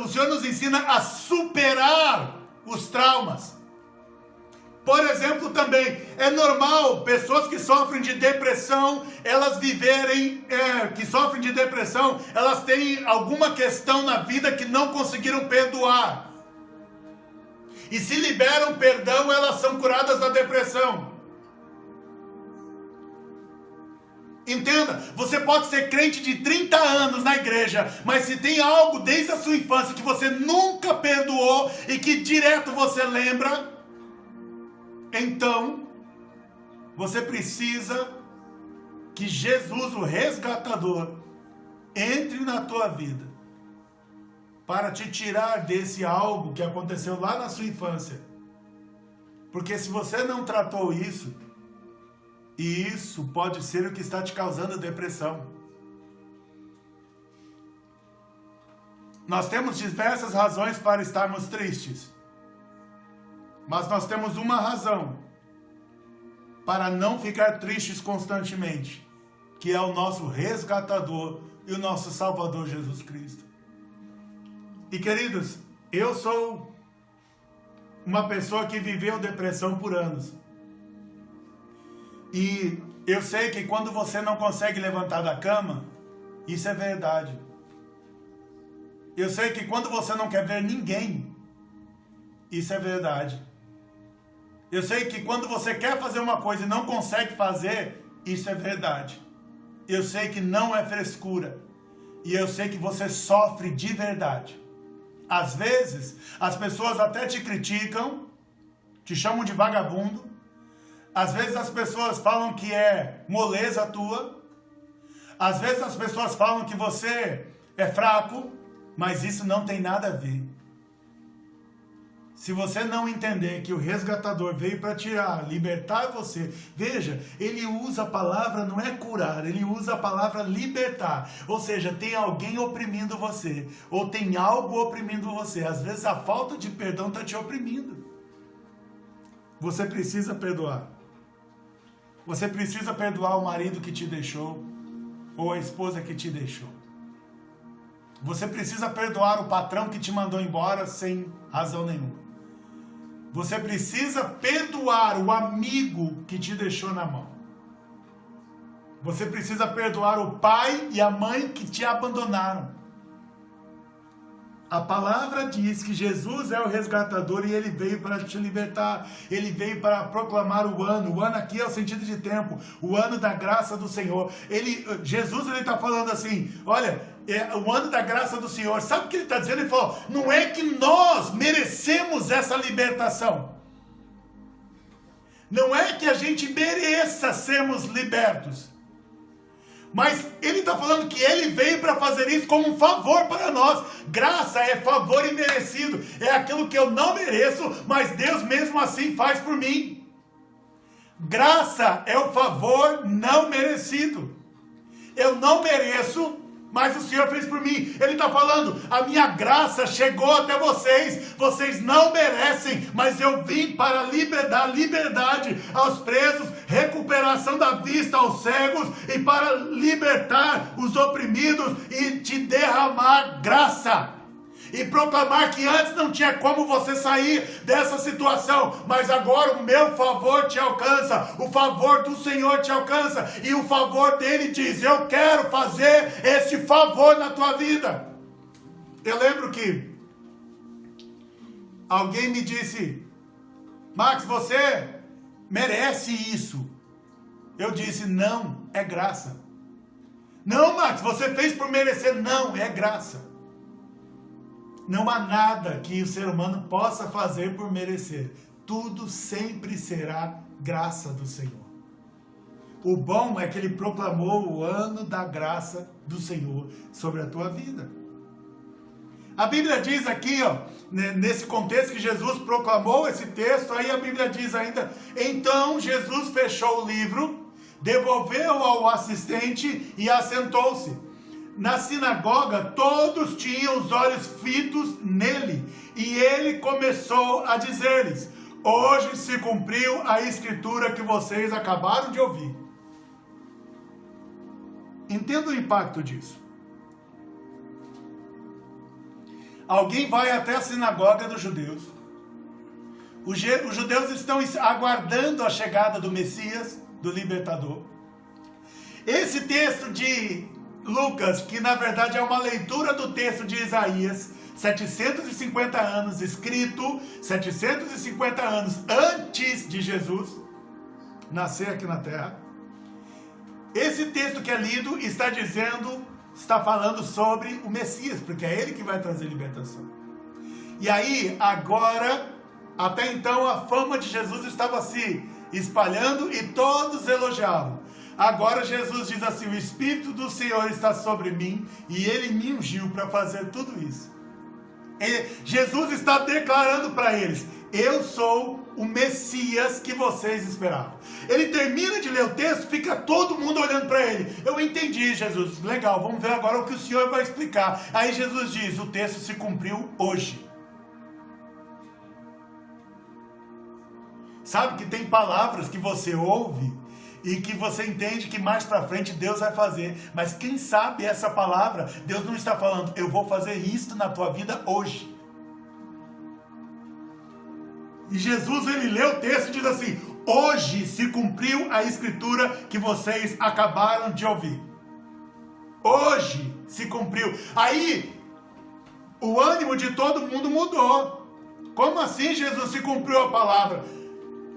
o Senhor nos ensina a superar os traumas. Por exemplo, também é normal pessoas que sofrem de depressão, elas elas têm alguma questão na vida que não conseguiram perdoar. E se liberam perdão, elas são curadas da depressão. Entenda, você pode ser crente de 30 anos na igreja, mas se tem algo desde a sua infância que você nunca perdoou e que direto você lembra, então você precisa que Jesus, o resgatador, entre na tua vida para te tirar desse algo que aconteceu lá na sua infância. Porque se você não tratou isso, e isso pode ser o que está te causando depressão. Nós temos diversas razões para estarmos tristes. Mas nós temos uma razão para não ficar tristes constantemente, que é o nosso resgatador e o nosso Salvador Jesus Cristo. E queridos, eu sou uma pessoa que viveu depressão por anos. E eu sei que quando você não consegue levantar da cama, isso é verdade. Eu sei que quando você não quer ver ninguém, isso é verdade. Eu sei que quando você quer fazer uma coisa e não consegue fazer, isso é verdade. Eu sei que não é frescura. E eu sei que você sofre de verdade. Às vezes, as pessoas até te criticam, te chamam de vagabundo. Às vezes as pessoas falam que é moleza tua. Às vezes as pessoas falam que você é fraco, mas isso não tem nada a ver. Se você não entender que o resgatador veio para tirar, libertar você, veja, ele usa a palavra, não é curar, ele usa a palavra libertar. Ou seja, tem alguém oprimindo você, ou tem algo oprimindo você. Às vezes a falta de perdão está te oprimindo. Você precisa perdoar. Você precisa perdoar o marido que te deixou, ou a esposa que te deixou. Você precisa perdoar o patrão que te mandou embora sem razão nenhuma. Você precisa perdoar o amigo que te deixou na mão. Você precisa perdoar o pai e a mãe que te abandonaram. A palavra diz que Jesus é o resgatador e ele veio para te libertar. Ele veio para proclamar o ano. O ano aqui é o sentido de tempo. O ano da graça do Senhor. Jesus está falando assim, olha, é o ano da graça do Senhor. Sabe o que ele está dizendo? Ele falou, não é que nós merecemos essa libertação. Não é que a gente mereça sermos libertos. Mas ele está falando que ele veio para fazer isso como um favor para nós. Graça é favor imerecido. É aquilo que eu não mereço, mas Deus mesmo assim faz por mim. Graça é o favor não merecido. Eu não mereço, mas o Senhor fez por mim. Ele está falando, a minha graça chegou até vocês. Vocês não merecem, mas eu vim para dar liberdade aos presos, recuperação da vista aos cegos e para libertar os oprimidos e te derramar graça. E proclamar que antes não tinha como você sair dessa situação, mas agora o meu favor te alcança, o favor do Senhor te alcança, e o favor dele diz, eu quero fazer este favor na tua vida. Eu lembro que alguém me disse, Max, você merece isso. Eu disse, não, é graça. Não, Max, você fez por merecer. Não, é graça. Não há nada que o ser humano possa fazer por merecer. Tudo sempre será graça do Senhor. O bom é que ele proclamou o ano da graça do Senhor sobre a tua vida. A Bíblia diz aqui, ó, nesse contexto que Jesus proclamou esse texto, aí a Bíblia diz ainda, então Jesus fechou o livro, devolveu ao assistente e assentou-se. Na sinagoga, todos tinham os olhos fitos nele, e ele começou a dizer-lhes, hoje se cumpriu a escritura que vocês acabaram de ouvir. Entenda o impacto disso. Alguém vai até a sinagoga dos judeus, Os judeus estão aguardando a chegada do Messias, do libertador. Esse texto de Lucas, que na verdade é uma leitura do texto de Isaías, 750 anos escrito, 750 anos antes de Jesus nascer aqui na terra. Esse texto que é lido está falando sobre o Messias, porque é ele que vai trazer libertação. E aí, agora, até então a fama de Jesus estava se espalhando e todos elogiavam. Agora Jesus diz assim: o Espírito do Senhor está sobre mim e ele me ungiu para fazer tudo isso. Jesus está declarando para eles: eu sou o Messias que vocês esperavam. Ele termina de ler o texto, fica todo mundo olhando para ele. Eu entendi, Jesus, legal, vamos ver agora o que o Senhor vai explicar. Aí Jesus diz: o texto se cumpriu hoje. Sabe que tem palavras que você ouve e que você entende que mais para frente Deus vai fazer, mas quem sabe essa palavra, Deus não está falando: eu vou fazer isso na tua vida hoje. E Jesus, ele lê o texto e diz assim: hoje se cumpriu a escritura que vocês acabaram de ouvir. Hoje se cumpriu. Aí o ânimo de todo mundo mudou. Como assim, Jesus, se cumpriu a palavra?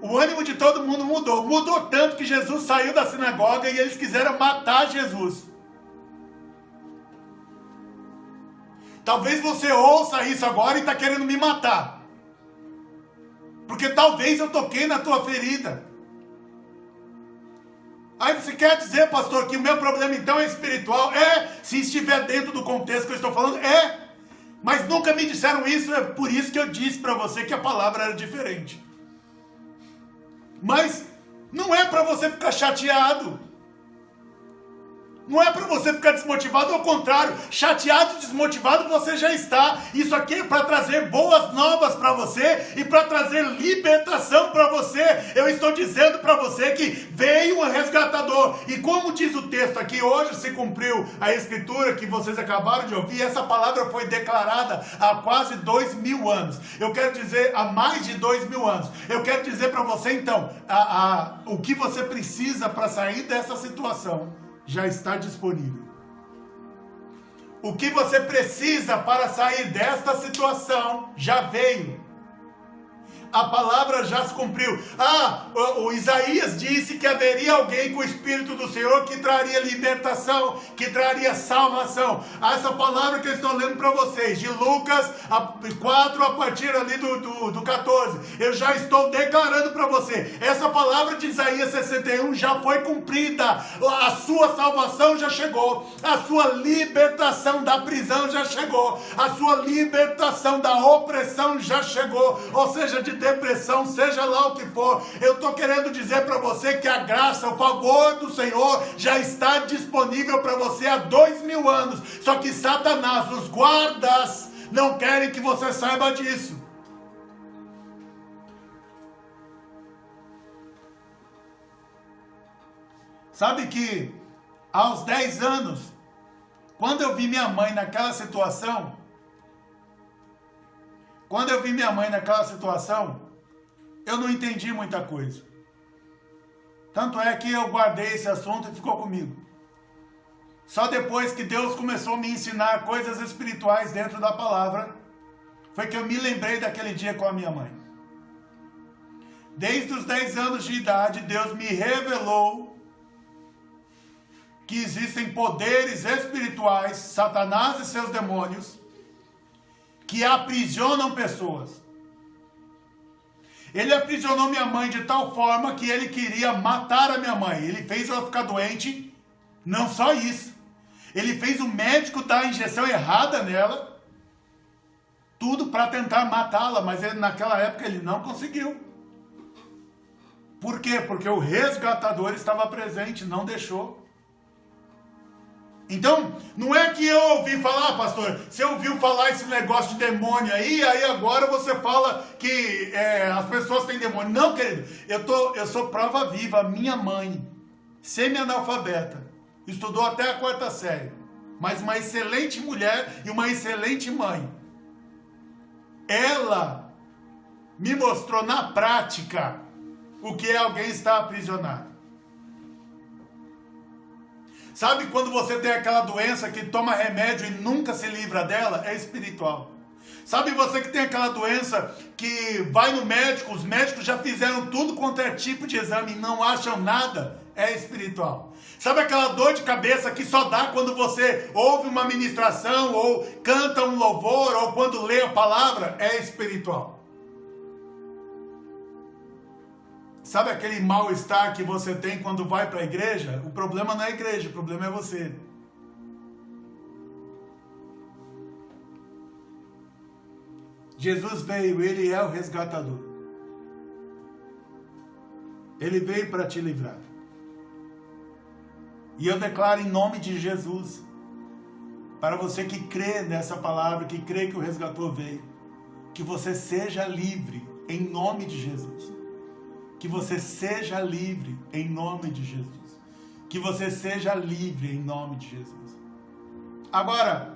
O ânimo de todo mundo mudou. Mudou tanto que Jesus saiu da sinagoga e eles quiseram matar Jesus. Talvez você ouça isso agora e está querendo me matar. Porque talvez eu toquei na tua ferida. Aí você quer dizer, pastor, que o meu problema então é espiritual? Se estiver dentro do contexto que eu estou falando, Mas nunca me disseram isso, é por isso que eu disse para você que a palavra era diferente. Mas não é para você ficar chateado. Não é para você ficar desmotivado, ao contrário, chateado e desmotivado você já está. Isso aqui é para trazer boas novas para você e para trazer libertação para você. Eu estou dizendo para você que veio um resgatador. E como diz o texto aqui, hoje se cumpriu a escritura que vocês acabaram de ouvir. Essa palavra foi declarada há quase 2000 anos. Eu quero dizer, há mais de 2000 anos. Eu quero dizer para você então, o que você precisa para sair dessa situação já está disponível. O que você precisa para sair desta situação já veio. A palavra já se cumpriu. O Isaías disse que haveria alguém com o Espírito do Senhor que traria libertação, que traria salvação. Essa palavra que eu estou lendo para vocês, de Lucas 4, a partir ali do 14, eu já estou declarando para você. Essa palavra de Isaías 61 já foi cumprida. A sua salvação já chegou. A sua libertação da prisão já chegou. A sua libertação da opressão já chegou. Ou seja, de depressão, seja lá o que for. Eu estou querendo dizer para você que a graça, o favor do Senhor já está disponível para você há 2000 anos. Só que Satanás, os guardas, não querem que você saiba disso. Sabe que aos 10 anos, quando eu vi minha mãe naquela situação, eu não entendi muita coisa. Tanto é que eu guardei esse assunto e ficou comigo. Só depois que Deus começou a me ensinar coisas espirituais dentro da palavra, foi que eu me lembrei daquele dia com a minha mãe. Desde os 10 anos de idade, Deus me revelou que existem poderes espirituais, Satanás e seus demônios, que aprisionam pessoas. Ele aprisionou minha mãe de tal forma que ele queria matar a minha mãe. Ele fez ela ficar doente. Não só isso. Ele fez o médico dar a injeção errada nela. Tudo para tentar matá-la, mas naquela época ele não conseguiu. Por quê? Porque o resgatador estava presente, não deixou. Então, não é que eu ouvi falar, pastor, você ouviu falar esse negócio de demônio aí agora você fala que as pessoas têm demônio. Não, querido, eu sou prova viva. A minha mãe, semi-analfabeta, estudou até a 4ª série, mas uma excelente mulher e uma excelente mãe. Ela me mostrou na prática o que é alguém estar aprisionado. Sabe quando você tem aquela doença que toma remédio e nunca se livra dela? É espiritual. Sabe você que tem aquela doença que vai no médico, os médicos já fizeram tudo quanto é tipo de exame e não acham nada? É espiritual. Sabe aquela dor de cabeça que só dá quando você ouve uma ministração, ou canta um louvor, ou quando lê a palavra? É espiritual. Sabe aquele mal-estar que você tem quando vai para a igreja? O problema não é a igreja, o problema é você. Jesus veio, Ele é o resgatador. Ele veio para te livrar. E eu declaro em nome de Jesus, para você que crê nessa palavra, que crê que o resgatou veio, que você seja livre em nome de Jesus. Que você seja livre em nome de Jesus. Que você seja livre em nome de Jesus. Agora,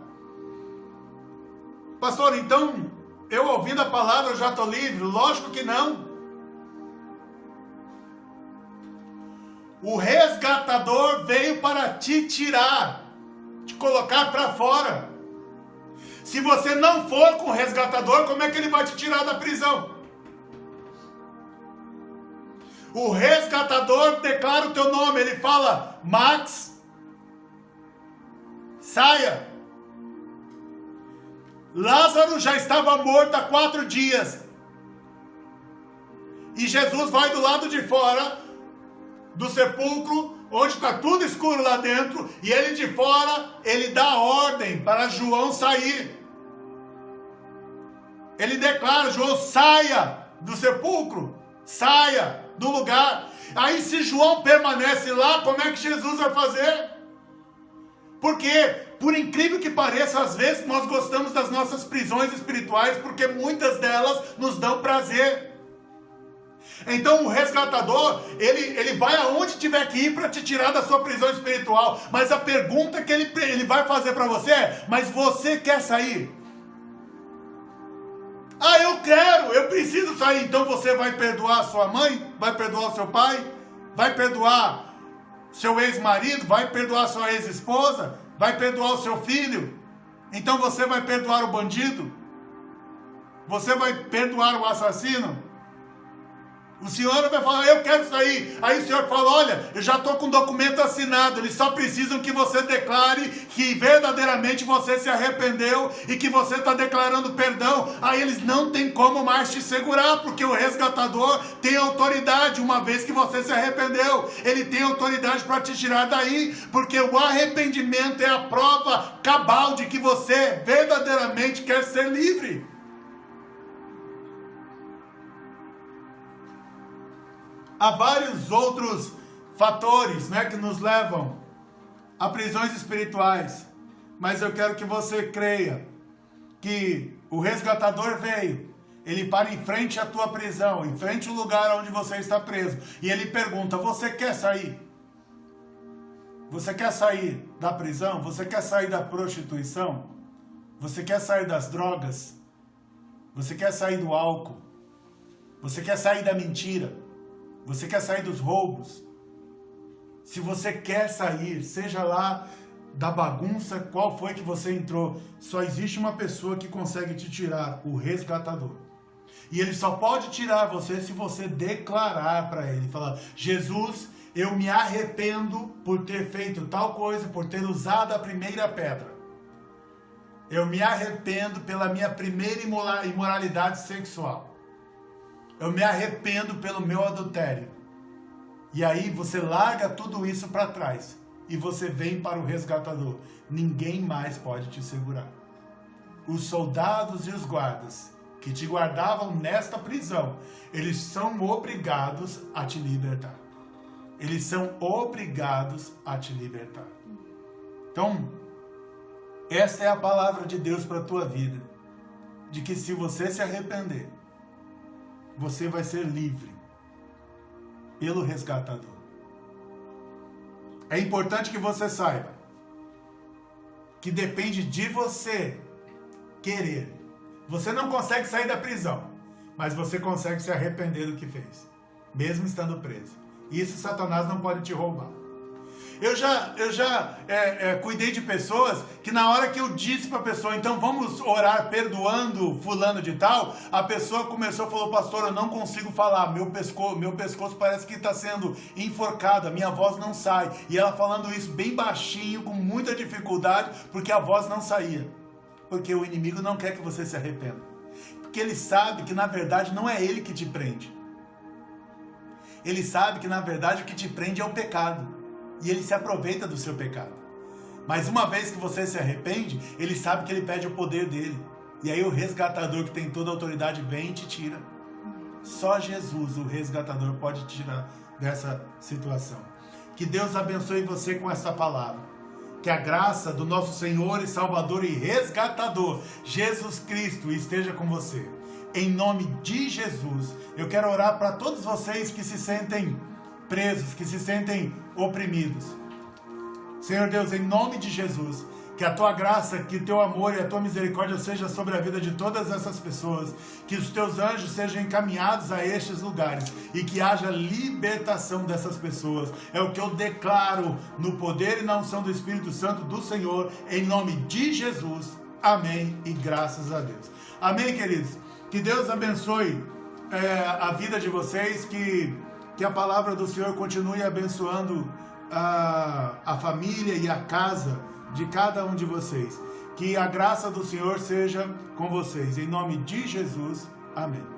pastor, então, eu ouvindo a palavra eu já estou livre? Lógico que não. O resgatador veio para te tirar, te colocar para fora. Se você não for com o resgatador, como é que ele vai te tirar da prisão? O resgatador declara o teu nome, ele fala: Max, saia. Lázaro já estava morto há 4 dias. E Jesus vai do lado de fora do sepulcro, onde está tudo escuro lá dentro, e ele de fora, ele dá ordem para João sair. Ele declara: João, saia do sepulcro, saia do lugar. Aí se João permanece lá, como é que Jesus vai fazer? Porque, por incrível que pareça, às vezes nós gostamos das nossas prisões espirituais, porque muitas delas nos dão prazer. Então o resgatador, ele vai aonde tiver que ir para te tirar da sua prisão espiritual. Mas a pergunta que ele vai fazer para você é: mas você quer sair? Ah, eu quero, eu preciso sair. Então você vai perdoar sua mãe? Vai perdoar seu pai? Vai perdoar seu ex-marido? Vai perdoar sua ex-esposa? Vai perdoar o seu filho? Então você vai perdoar o bandido? Você vai perdoar o assassino? O senhor vai falar: eu quero sair. Aí o senhor fala: olha, eu já estou com o documento assinado. Eles só precisam que você declare que verdadeiramente você se arrependeu e que você está declarando perdão. Aí eles não tem como mais te segurar, porque o resgatador tem autoridade. Uma vez que você se arrependeu, ele tem autoridade para te tirar daí, porque o arrependimento é a prova cabal de que você verdadeiramente quer ser livre. Há vários outros fatores, né, que nos levam a prisões espirituais. Mas eu quero que você creia que o resgatador veio. Ele para em frente à tua prisão, em frente ao lugar onde você está preso. E ele pergunta: você quer sair? Você quer sair da prisão? Você quer sair da prostituição? Você quer sair das drogas? Você quer sair do álcool? Você quer sair da mentira? Você quer sair dos roubos? Se você quer sair, seja lá da bagunça, qual foi que você entrou, só existe uma pessoa que consegue te tirar: o resgatador. E ele só pode tirar você se você declarar para ele, falar: Jesus, eu me arrependo por ter feito tal coisa, por ter usado a primeira pedra. Eu me arrependo pela minha primeira imoralidade sexual. Eu me arrependo pelo meu adultério. E aí você larga tudo isso para trás e você vem para o resgatador. Ninguém mais pode te segurar. Os soldados e os guardas que te guardavam nesta prisão, eles são obrigados a te libertar. Eles são obrigados a te libertar. Então, essa é a palavra de Deus para a tua vida. De que se você se arrepender, você vai ser livre pelo resgatador. É importante que você saiba que depende de você querer. Você não consegue sair da prisão. mas você consegue se arrepender do que fez, mesmo estando preso. Isso Satanás não pode te roubar. Eu já cuidei de pessoas que na hora que eu disse para a pessoa, então vamos orar perdoando fulano de tal, a pessoa começou e falou, pastor, eu não consigo falar, meu pescoço parece que está sendo enforcado, a minha voz não sai. E ela falando isso bem baixinho, com muita dificuldade, porque a voz não saía. Porque o inimigo não quer que você se arrependa. Porque ele sabe que na verdade não é ele que te prende. Ele sabe que na verdade o que te prende é o pecado. E ele se aproveita do seu pecado. Mas uma vez que você se arrepende, ele sabe que ele pede o poder dele. E aí o resgatador que tem toda a autoridade vem e te tira. Só Jesus, o resgatador, pode te tirar dessa situação. Que Deus abençoe você com essa palavra. Que a graça do nosso Senhor e Salvador e resgatador, Jesus Cristo, esteja com você. Em nome de Jesus, eu quero orar para todos vocês que se sentem presos, que se sentem oprimidos. Senhor Deus, em nome de Jesus, que a tua graça, que o teu amor e a tua misericórdia seja sobre a vida de todas essas pessoas, que os teus anjos sejam encaminhados a estes lugares e que haja libertação dessas pessoas. É o que eu declaro no poder e na unção do Espírito Santo do Senhor, em nome de Jesus. Amém e graças a Deus. Amém, queridos? Que Deus abençoe a vida de vocês, que a palavra do Senhor continue abençoando a família e a casa de cada um de vocês. Que a graça do Senhor seja com vocês. Em nome de Jesus. Amém.